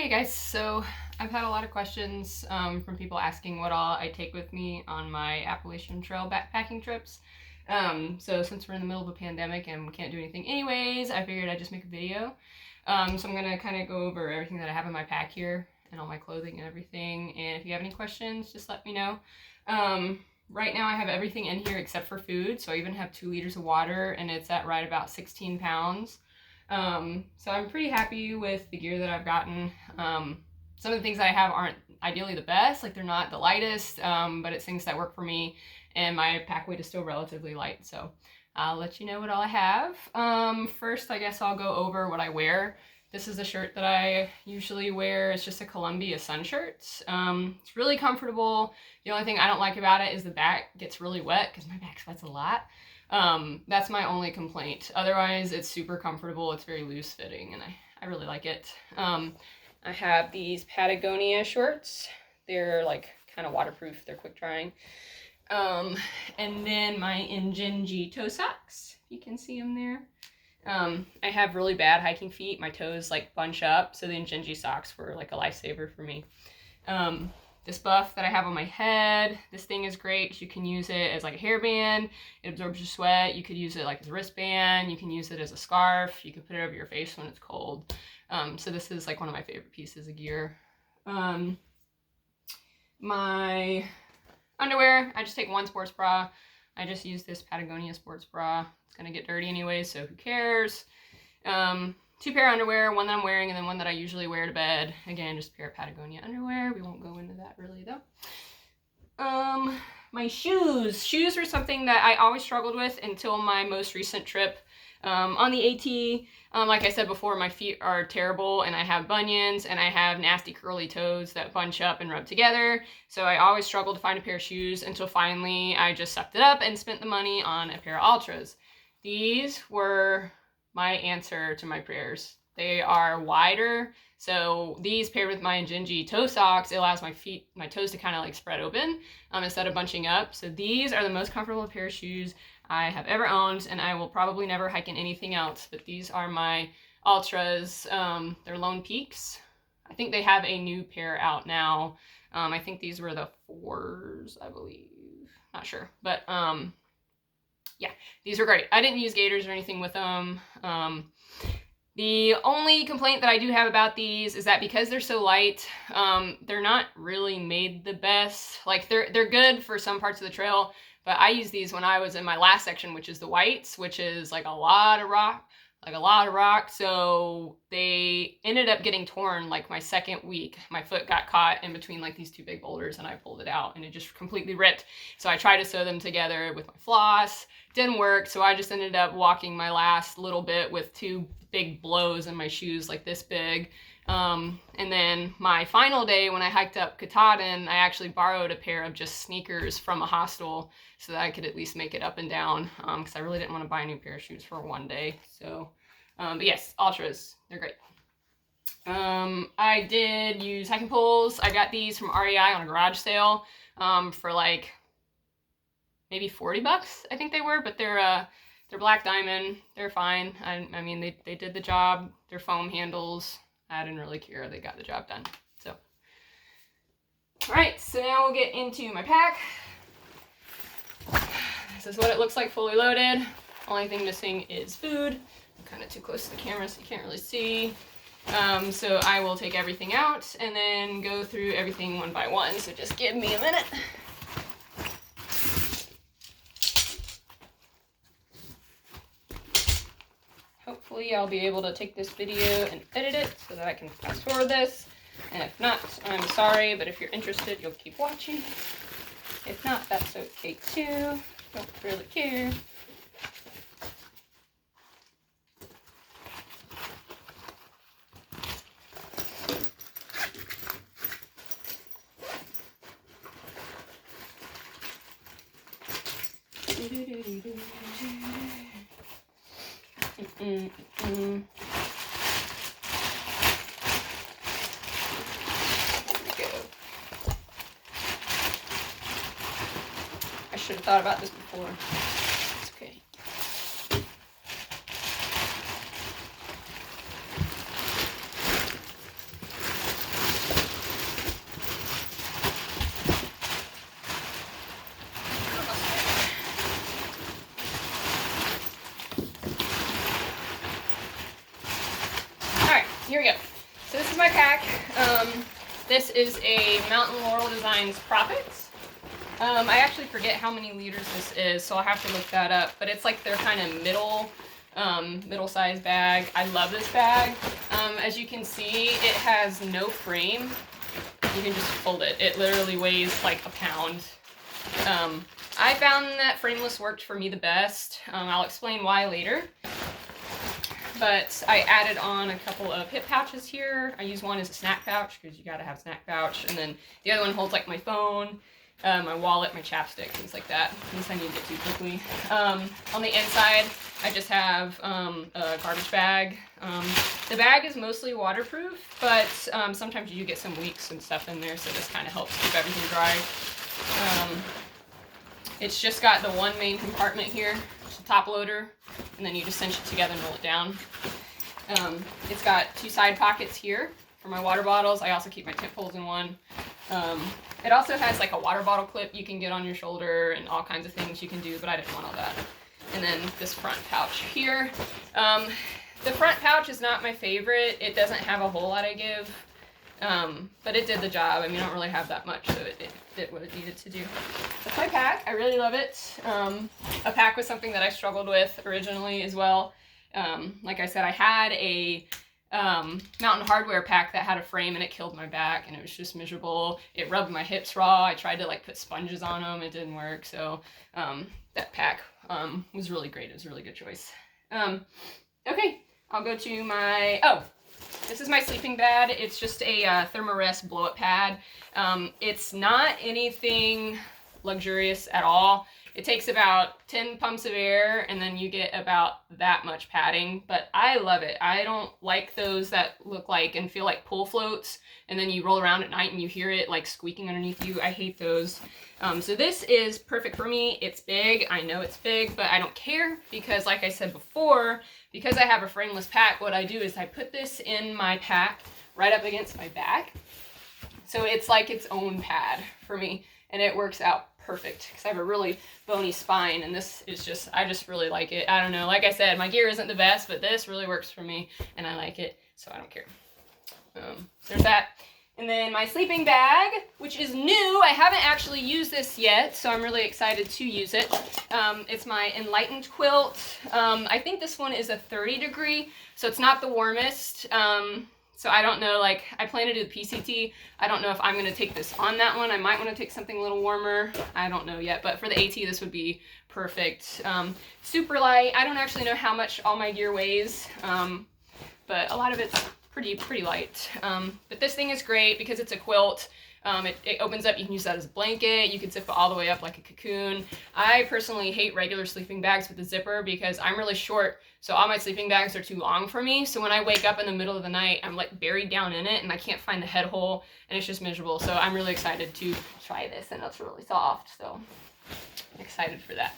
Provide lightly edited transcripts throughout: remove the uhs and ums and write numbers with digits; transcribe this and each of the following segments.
Hey guys, so I've had a lot of questions from people asking what all I take with me on my Appalachian Trail backpacking trips. So since we're in the middle of a pandemic and we can't do anything anyways, I figured I'd just make a video. So I'm gonna kind of go over everything that I have in my pack here and all my clothing and everything. And if you have any questions, just let me know. Right now I have everything in here except for food. So I even have 2 liters of water and it's at right about 16 pounds. So I'm pretty happy with the gear that I've gotten. Some of the things I have aren't ideally the best, like they're not the lightest, but it's things that work for me, and my pack weight is still relatively light, so I'll let you know what all I have. First, I guess I'll go over what I wear. This is a shirt that I usually wear. It's just a Columbia sun shirt. It's really comfortable. The only thing I don't like about it is the back gets really wet because my back sweats a lot. That's my only complaint. Otherwise, it's super comfortable. It's very loose fitting and I really like it. I have these Patagonia shorts. They're like kind of waterproof. They're quick drying. And then my Injinji toe socks. You can see them there. I have really bad hiking feet. My toes like bunch up. So the Injinji socks were like a lifesaver for me. This buff that I have on my head, this thing is great. You can use it as like a hairband. It absorbs your sweat. You could use it like as a wristband. You can use it as a scarf. You can put it over your face when it's cold. So this is like one of my favorite pieces of gear. My underwear, I just take one sports bra. I just use this Patagonia sports bra. It's gonna get dirty anyway, so who cares? 2 pair of underwear, one that I'm wearing and then one that I usually wear to bed. Again, just a pair of Patagonia underwear. We won't go into that really though. My shoes. Shoes were something that I always struggled with until my most recent trip on the AT. Like I said before, my feet are terrible and I have bunions and I have nasty curly toes that bunch up and rub together. So I always struggled to find a pair of shoes until finally I just sucked it up and spent the money on a pair of Altras. These were my answer to my prayers. They are wider, so these paired with my Injinji toe socks, it allows my toes to kind of like spread open instead of bunching up. So these are the most comfortable pair of shoes I have ever owned, and I will probably never hike in anything else, but these are my Altras. They're Lone Peaks. I think they have a new pair out now. I think these were the 4s, I believe. Not sure, but yeah, these are great. I didn't use gaiters or anything with them. The only complaint that I do have about these is that because they're so light, they're not really made the best. Like they're good for some parts of the trail, but I used these when I was in my last section, which is the whites, which is like a lot of rock. So they ended up getting torn like my second week. My foot got caught in between like these 2 big boulders and I pulled it out and it just completely ripped. So I tried to sew them together with my floss. Didn't work. So I just ended up walking my last little bit with 2 big blows in my shoes like this big. And then my final day when I hiked up Katahdin, I actually borrowed a pair of just sneakers from a hostel so that I could at least make it up and down, because I really didn't want to buy a new pair of shoes for one day. So, but yes, Altras, they're great. I did use hiking poles. I got these from REI on a garage sale for like maybe 40 bucks, I think they were, but they're black diamond. They're fine. I mean, they did the job. They're foam handles. I didn't really care. They got the job done. So, all right. So now we'll get into my pack. This is what it looks like fully loaded. Only thing missing is food. I'm kind of too close to the camera, so you can't really see. So I will take everything out and then go through everything one by one. So just give me a minute. Hopefully I'll be able to take this video and edit it so that I can fast forward this. And if not, I'm sorry, but if you're interested, you'll keep watching. If not, that's okay too. Don't really care. I should have thought about this before. It's okay. here we go. So this is my pack. This is a Mountain Laurel Designs Profits. I actually forget how many liters this is, so I'll have to look that up. But it's like their kind of middle-sized bag. I love this bag. As you can see, it has no frame. You can just fold it. It literally weighs like a pound. I found that frameless worked for me the best. I'll explain why later. But I added on a couple of hip pouches here. I use one as a snack pouch because you gotta have a snack pouch. And then the other one holds like my phone, my wallet, my chapstick, things like that. Things I need to get to quickly. On the inside, I just have a garbage bag. The bag is mostly waterproof, but sometimes you do get some leaks and stuff in there, so this kind of helps keep everything dry. It's just got the one main compartment here, it's a top loader, and then you just cinch it together and roll it down. It's got two side pockets here for my water bottles. I also keep my tip holes in one. It also has like a water bottle clip you can get on your shoulder and all kinds of things you can do, but I didn't want all that. And then this front pouch here. The front pouch is not my favorite. It doesn't have a whole lot of give, but it did the job. I mean, I don't really have that much, so it did what it needed to do. That's my pack. I really love it. A pack was something that I struggled with originally as well. Like I said, I had a Mountain Hardwear pack that had a frame and it killed my back and it was just miserable. It rubbed my hips raw. I tried to like put sponges on them. It didn't work. So that pack was really great. It was a really good choice. Okay, I'll go to my, this is my sleeping bag. It's just a Thermarest blow-up pad. It's not anything luxurious at all. It takes about 10 pumps of air and then you get about that much padding, but I love it. I don't like those that look like and feel like pool floats and then you roll around at night and you hear it like squeaking underneath you. I hate those. So this is perfect for me. It's big. I know it's big, but I don't care because like I said before, because I have a frameless pack, what I do is I put this in my pack right up against my back. So it's like its own pad for me and it works out perfect because I have a really bony spine and this is just, I just really like it. I don't know, like I said, my gear isn't the best, but this really works for me and I like it, so I don't care. There's that. And then my sleeping bag, which is new. I haven't actually used this yet, so I'm really excited to use it. It's my Enlightened quilt. I think this one is a 30 degree, so it's not the warmest. So I don't know, like, I plan to do the PCT. I don't know if I'm going to take this on that one. I might want to take something a little warmer. I don't know yet, but for the AT, this would be perfect. Super light. I don't actually know how much all my gear weighs, but a lot of it's pretty light. But this thing is great because it's a quilt. It opens up, you can use that as a blanket, you can zip it all the way up like a cocoon. I personally hate regular sleeping bags with a zipper because I'm really short, so all my sleeping bags are too long for me. So when I wake up in the middle of the night, I'm like buried down in it and I can't find the head hole and it's just miserable. So I'm really excited to try this and it's really soft, so I'm excited for that.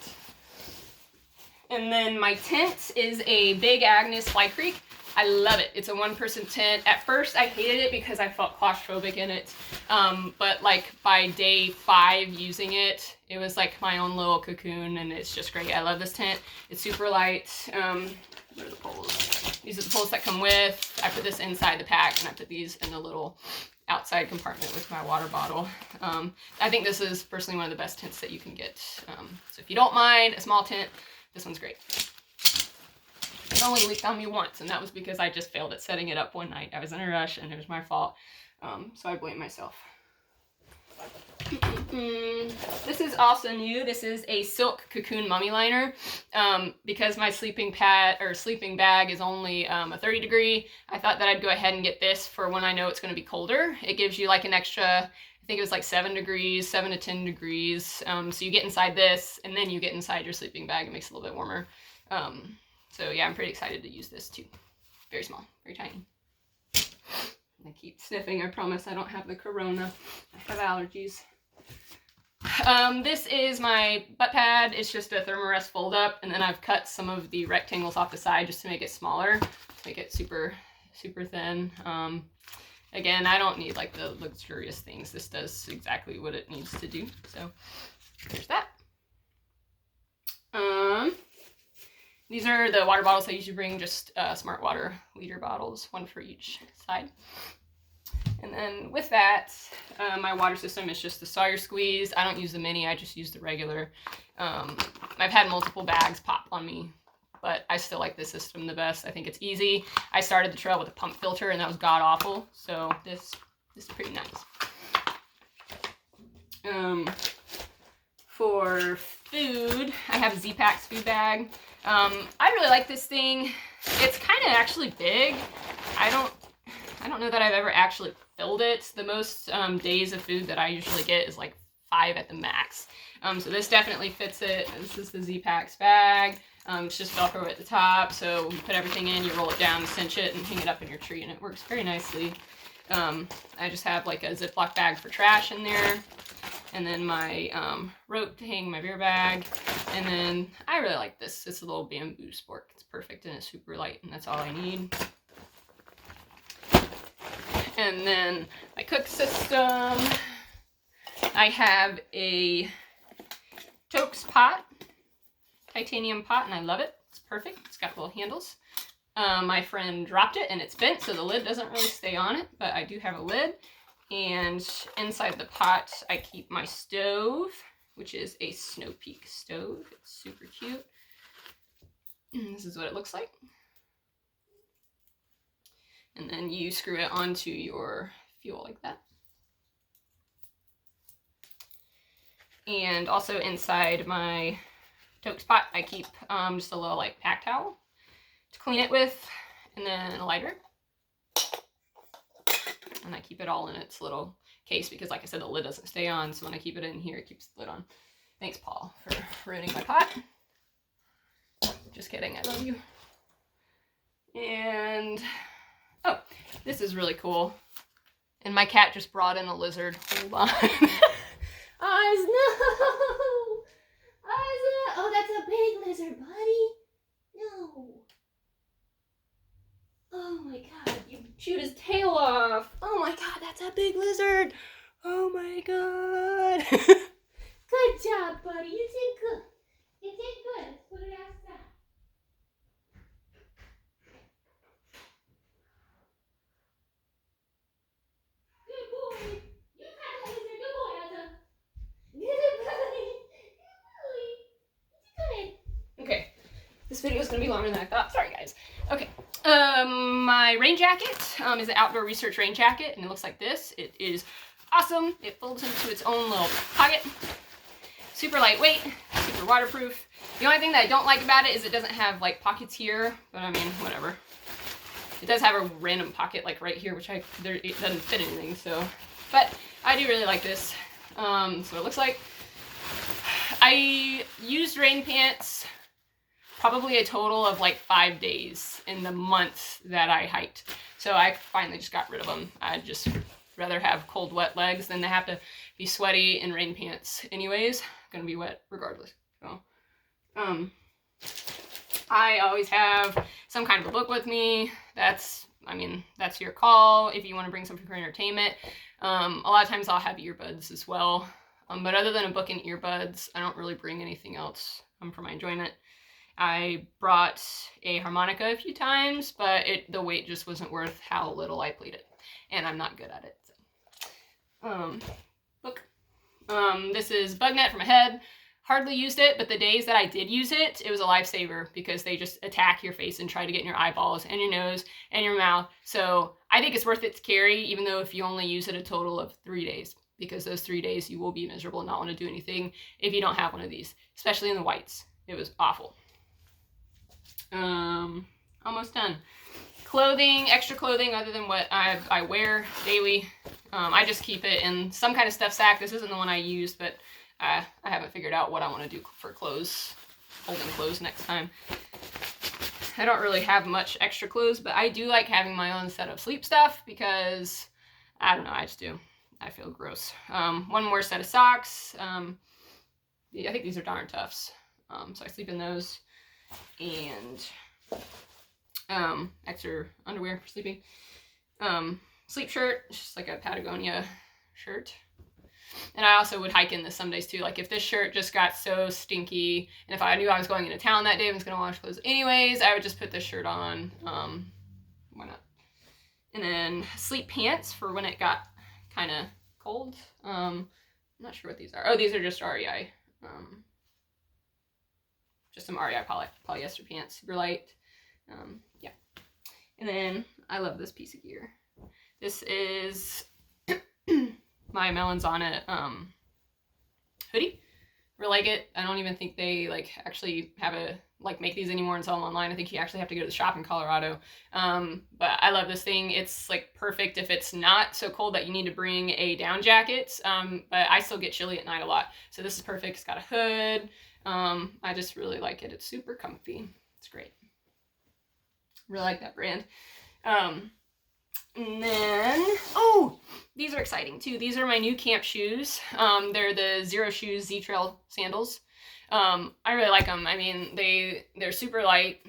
And then my tent is a big Agnes Fly Creek. I love it. It's a one-person tent. At first, I hated it because I felt claustrophobic in it. But like by day 5 using it, it was like my own little cocoon and it's just great. I love this tent. It's super light. What are the poles? These are the poles that come with. I put this inside the pack and I put these in the little outside compartment with my water bottle. I think this is personally one of the best tents that you can get. So if you don't mind a small tent, this one's great. It only leaked on me once, and that was because I just failed at setting it up one night. I was in a rush, and it was my fault, so I blame myself. This is also new. This is a silk cocoon mummy liner. Because my sleeping bag is only a 30 degree, I thought that I'd go ahead and get this for when I know it's going to be colder. It gives you like an extra, I think it was like 7 degrees, 7 to 10 degrees. So you get inside this, and then you get inside your sleeping bag. It makes it a little bit warmer. So yeah, I'm pretty excited to use this too. Very small, very tiny. I keep sniffing. I promise I don't have the corona. I have allergies. This is my butt pad. It's just a Thermarest fold up, and then I've cut some of the rectangles off the side just to make it smaller, to make it super thin. Again, I don't need like the luxurious things. This does exactly what it needs to do. So there's that. These are the water bottles I usually bring, just Smart Water liter bottles, one for each side. And then with that, my water system is just the Sawyer squeeze. I don't use the mini, I just use the regular. I've had multiple bags pop on me, but I still like this system the best. I think it's easy. I started the trail with a pump filter and that was god awful. So this is pretty nice. For food, I have a Z-Packs food bag. I really like this thing. It's kind of actually big. I don't know that I've ever actually filled it. The most days of food that I usually get is like 5 at the max. So this definitely fits it. This is the Z-Packs bag. It's just Velcro at the top, so you put everything in, you roll it down, cinch it, and hang it up in your tree, and it works very nicely. I just have like a Ziploc bag for trash in there, and then my rope to hang my beer bag, and then I really like this. It's a little bamboo spork. It's perfect, and it's super light, and that's all I need. And then my cook system, I have a Toaks Titanium pot, and I love it. It's perfect. It's got little handles. My friend dropped it and it's bent, so the lid doesn't really stay on it, but I do have a lid. And inside the pot, I keep my stove, which is a Snow Peak stove. It's super cute. And this is what it looks like. And then you screw it onto your fuel like that. And also inside my Toaks pot, I keep just a little like pack towel to clean it with, and then a lighter. And I keep it all in its little case because, like I said, the lid doesn't stay on, so when I keep it in here, it keeps the lid on. Thanks, Paul, for ruining my pot. Just kidding, I love you. And, oh, this is really cool. And my cat just brought in a lizard. Hold on. Oz, no! Oz, oh, that's a big lizard, buddy. No. Oh my god, you chewed his tail off. Oh my god, that's a big lizard. Oh my god. Good job, buddy. You did good. You did good. Let's put it outside. Good boy. You caught the lizard. Good boy, Altra. Good boy. Good boy. You did good. Okay. This video is going to be longer than I thought. Sorry, guys. Okay. My rain jacket is an outdoor research rain jacket, and it looks like this. It is awesome. It folds into its own little pocket. Super lightweight, super waterproof. The only thing that I don't like about it is it doesn't have like pockets here, but I mean, whatever. It does have a random pocket like right here, which it doesn't fit anything, so. But I do really like this. So it looks like. I used rain pants probably a total of like 5 days in the month that I hiked. So I finally just got rid of them. I'd just rather have cold, wet legs than to have to be sweaty in rain pants anyways. Gonna be wet regardless. So, I always have some kind of a book with me. That's your call if you want to bring something for entertainment. A lot of times I'll have earbuds as well. But other than a book and earbuds, I don't really bring anything else for my enjoyment. I brought a harmonica a few times, but the weight just wasn't worth how little I played it. And I'm not good at it. So. Look. This is bug net for my head. Hardly used it, but the days that I did use it, it was a lifesaver because they just attack your face and try to get in your eyeballs and your nose and your mouth. So I think it's worth it to carry, even though if you only use it a total of 3 days, because those 3 days you will be miserable and not want to do anything if you don't have one of these, especially in the whites. It was awful. Almost done. Clothing, extra clothing other than what I wear daily. I just keep it in some kind of stuff sack. This isn't the one I used, but I haven't figured out what I want to do for clothes, holding clothes next time. I don't really have much extra clothes, but I do like having my own set of sleep stuff because, I don't know, I just do. I feel gross. One more set of socks. I think these are Darn Toughs. So I sleep in those. And extra underwear for sleeping. Sleep shirt, just like a Patagonia shirt. And I also would hike in this some days too. Like if this shirt just got so stinky, and if I knew I was going into town that day and was gonna wash clothes anyways, I would just put this shirt on. Why not? And then sleep pants for when it got kind of cold. I'm not sure what these are. Oh, these are just REI. Just some REI polyester pants, super light. Yeah. And then I love this piece of gear. This is my Melanzana hoodie. Really like it. I don't even think they like actually have a like make these anymore and sell them online. I think you actually have to go to the shop in Colorado. But I love this thing. It's like perfect if it's not so cold that you need to bring a down jacket. But I still get chilly at night a lot. So this is perfect. It's got a hood. I just really like it. It's super comfy. It's great. Really like that brand. And then, oh, these are exciting too. These are my new camp shoes. They're the Xero Shoes Z-Trail sandals. I really like them. I mean, they're super light.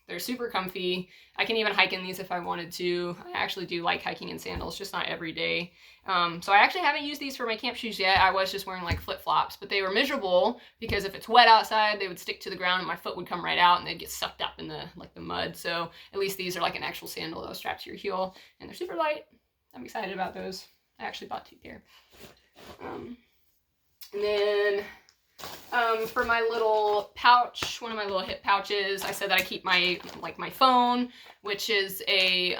They're super comfy. I can even hike in these if I wanted to. I actually do like hiking in sandals, just not every day. So I actually haven't used these for my camp shoes yet. I was just wearing like flip-flops, but they were miserable because if it's wet outside, they would stick to the ground and my foot would come right out and they'd get sucked up in the mud. So at least these are like an actual sandal that'll strap to your heel, and they're super light. I'm excited about those. I actually bought 2 pair. And then for my little pouch, one of my little hip pouches, I said that I keep my phone, which is a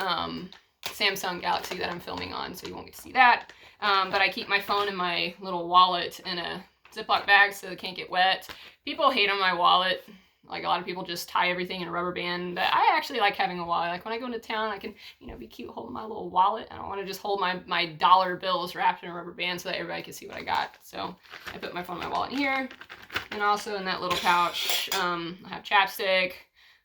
Samsung Galaxy that I'm filming on, so you won't get to see that. But I keep my phone and my little wallet in a Ziploc bag so it can't get wet. People hate on my wallet. Like a lot of people just tie everything in a rubber band, but I actually like having a wallet. Like when I go into town, I can, be cute holding my little wallet. I don't want to just hold my dollar bills wrapped in a rubber band so that everybody can see what I got. So I put my phone and my wallet in here. And also in that little pouch, I have chapstick.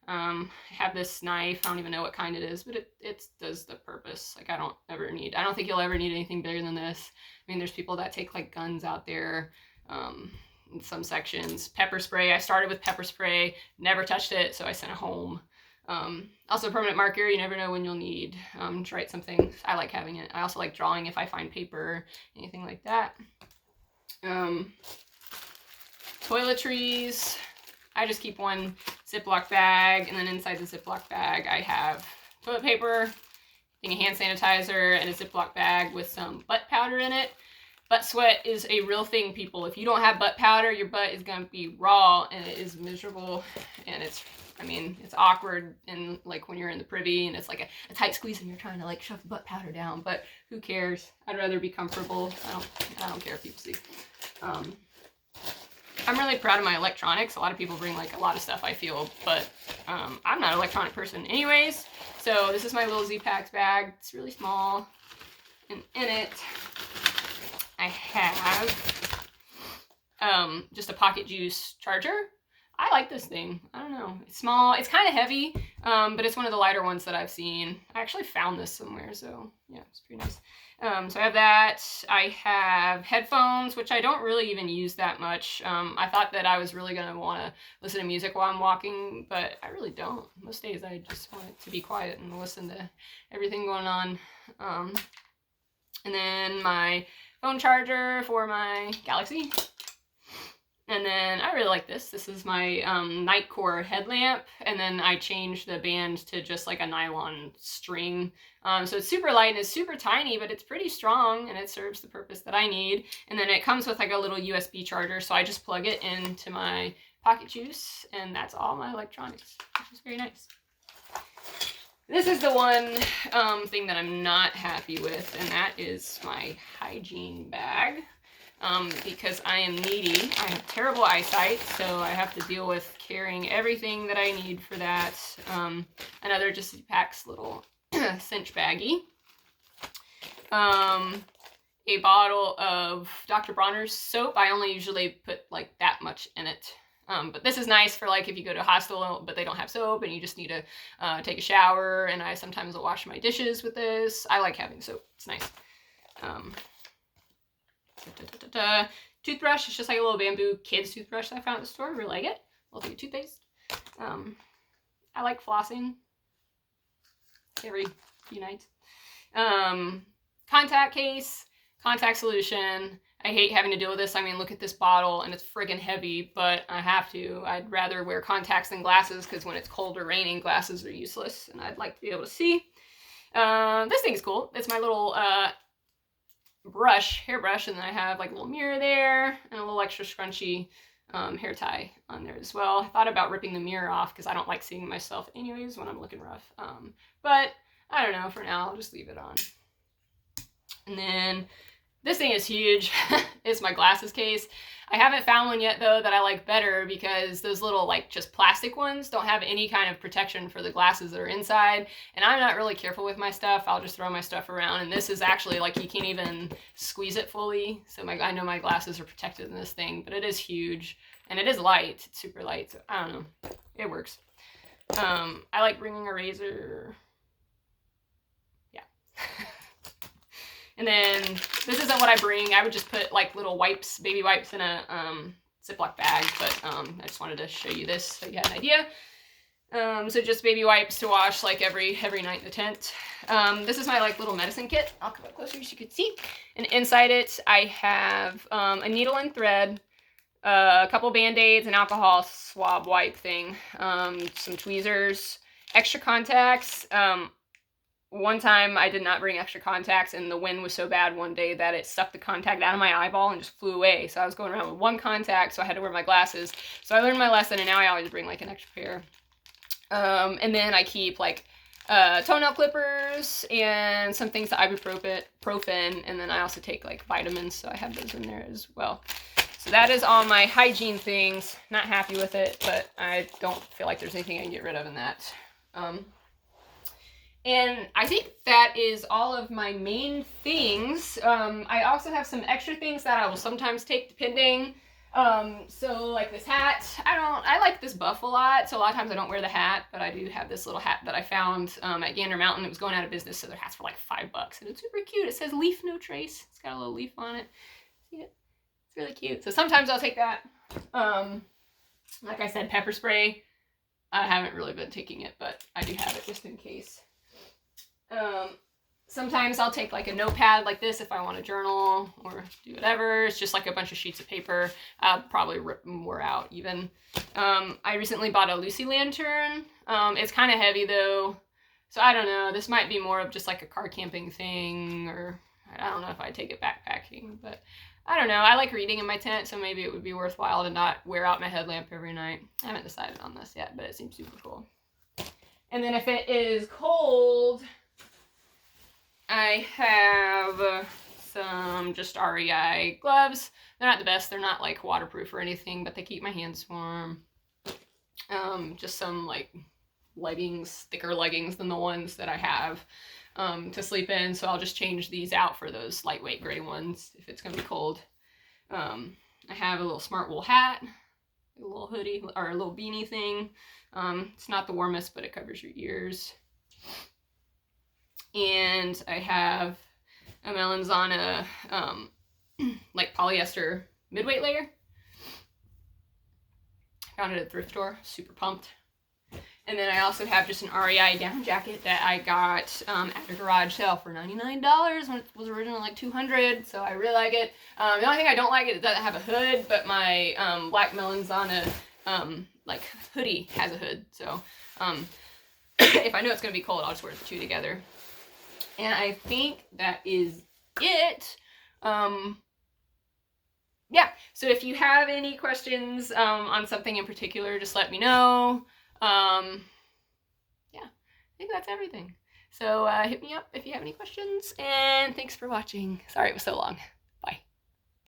I have this knife. I don't even know what kind it is, but it does the purpose. Like I don't think you'll ever need anything bigger than this. I mean, there's people that take like guns out there. In some sections. Pepper spray. I started with pepper spray, never touched it, so I sent it home. Also permanent marker, you never know when you'll need to write something. I like having it. I also like drawing if I find paper, anything like that. Toiletries. I just keep one Ziploc bag, and then inside the Ziploc bag I have toilet paper, a hand sanitizer, and a Ziploc bag with some butt powder in it. Butt sweat is a real thing, people. If you don't have butt powder, your butt is going to be raw, and it is miserable, and it's awkward, and like when you're in the privy, and it's like a tight squeeze, and you're trying to like shove the butt powder down, but who cares? I'd rather be comfortable. I don't care if people see. I'm really proud of my electronics. A lot of people bring like a lot of stuff, I feel, but I'm not an electronic person anyways. So this is my little Z-Packs bag. It's really small, and in it, I have just a pocket juice charger. I like this thing. I don't know. It's small. It's kind of heavy, but it's one of the lighter ones that I've seen. I actually found this somewhere, so yeah, it's pretty nice. So I have that. I have headphones, which I don't really even use that much. I thought that I was really going to want to listen to music while I'm walking, but I really don't. Most days I just want it to be quiet and listen to everything going on. And then my phone charger for my Galaxy. And then I really like this. This is my Nitecore headlamp. And then I changed the band to just like a nylon string. So it's super light and it's super tiny, but it's pretty strong and it serves the purpose that I need. And then it comes with like a little USB charger. So I just plug it into my pocket juice and that's all my electronics, which is very nice. This is the one thing that I'm not happy with, and that is my hygiene bag. Because I am needy. I have terrible eyesight, so I have to deal with carrying everything that I need for that. Another just Z-Packs little cinch baggie. A bottle of Dr. Bronner's soap. I only usually put like that much in it. But this is nice for like if you go to a hostel but they don't have soap and you just need to take a shower, and I sometimes will wash my dishes with this. I like having soap. It's nice. Toothbrush. It's just like a little bamboo kids toothbrush that I found at the store. I really like it. A little thing of toothpaste. I like flossing every few nights. Contact case, contact solution, I hate having to deal with this. I mean, look at this bottle, and it's friggin' heavy, but I have to. I'd rather wear contacts than glasses, because when it's cold or raining, glasses are useless, and I'd like to be able to see. This thing is cool. It's my little hairbrush, and then I have like a little mirror there, and a little extra scrunchy hair tie on there as well. I thought about ripping the mirror off, because I don't like seeing myself anyways when I'm looking rough. But I don't know, for now, I'll just leave it on. And then this thing is huge. It's my glasses case. I haven't found one yet, though, that I like better, because those little, like, just plastic ones don't have any kind of protection for the glasses that are inside. And I'm not really careful with my stuff. I'll just throw my stuff around. And this is actually, like, you can't even squeeze it fully. So I know my glasses are protected in this thing, but it is huge. And it is light. It's super light. So I don't know. It works. I like bringing a razor. Yeah. And then this isn't what I bring. I would just put like little wipes, baby wipes in a Ziploc bag, but I just wanted to show you this so you had an idea. So just baby wipes to wash like every night in the tent. This is my like little medicine kit. I'll come up closer so you can see. And inside it, I have a needle and thread, a couple Band-Aids, an alcohol swab wipe thing, some tweezers, extra contacts. One time I did not bring extra contacts, and the wind was so bad one day that it sucked the contact out of my eyeball and just flew away. So I was going around with one contact, so I had to wear my glasses. So I learned my lesson, and now I always bring like an extra pair. And then I keep like toenail clippers and some things, the ibuprofen, and then I also take like vitamins, so I have those in there as well. So that is all my hygiene things. Not happy with it, but I don't feel like there's anything I can get rid of in that. And I think that is all of my main things. I also have some extra things that I will sometimes take depending. So like this hat, I like this buff a lot, so a lot of times I don't wear the hat, but I do have this little hat that I found at Gander Mountain. It was going out of business, so their hats were like $5, and it's super cute. It says leaf no trace. It's got a little leaf on it. See it? It's really cute. So sometimes I'll take that. Like I said, pepper spray. I haven't really been taking it, but I do have it just in case. Sometimes I'll take like a notepad like this if I want to journal or do whatever. It's just like a bunch of sheets of paper. I'll probably rip more out even. I recently bought a Lucy lantern. It's kind of heavy though, so I don't know. This might be more of just like a car camping thing, or I don't know if I'd take it backpacking, but I don't know. I like reading in my tent, so maybe it would be worthwhile to not wear out my headlamp every night. I haven't decided on this yet, but it seems super cool. And then if it is cold, I have some just REI gloves. They're not the best. They're not like waterproof or anything, but they keep my hands warm. Just some like leggings, thicker leggings than the ones that I have to sleep in. So I'll just change these out for those lightweight gray ones if it's going to be cold. I have a little smart wool hat, a little hoodie or a little beanie thing. It's not the warmest, but it covers your ears. And I have a Melanzana, like polyester midweight layer. Found it at the thrift store, super pumped. And then I also have just an REI down jacket that I got at a garage sale for $99 when it was originally like $200, so I really like it. The only thing I don't like, it doesn't have a hood, but my black Melanzana like hoodie has a hood, so if I know it's going to be cold, I'll just wear the two together. And I think that is it. Yeah, so if you have any questions on something in particular, just let me know. Yeah, I think that's everything. So hit me up if you have any questions, and thanks for watching. Sorry it was so long.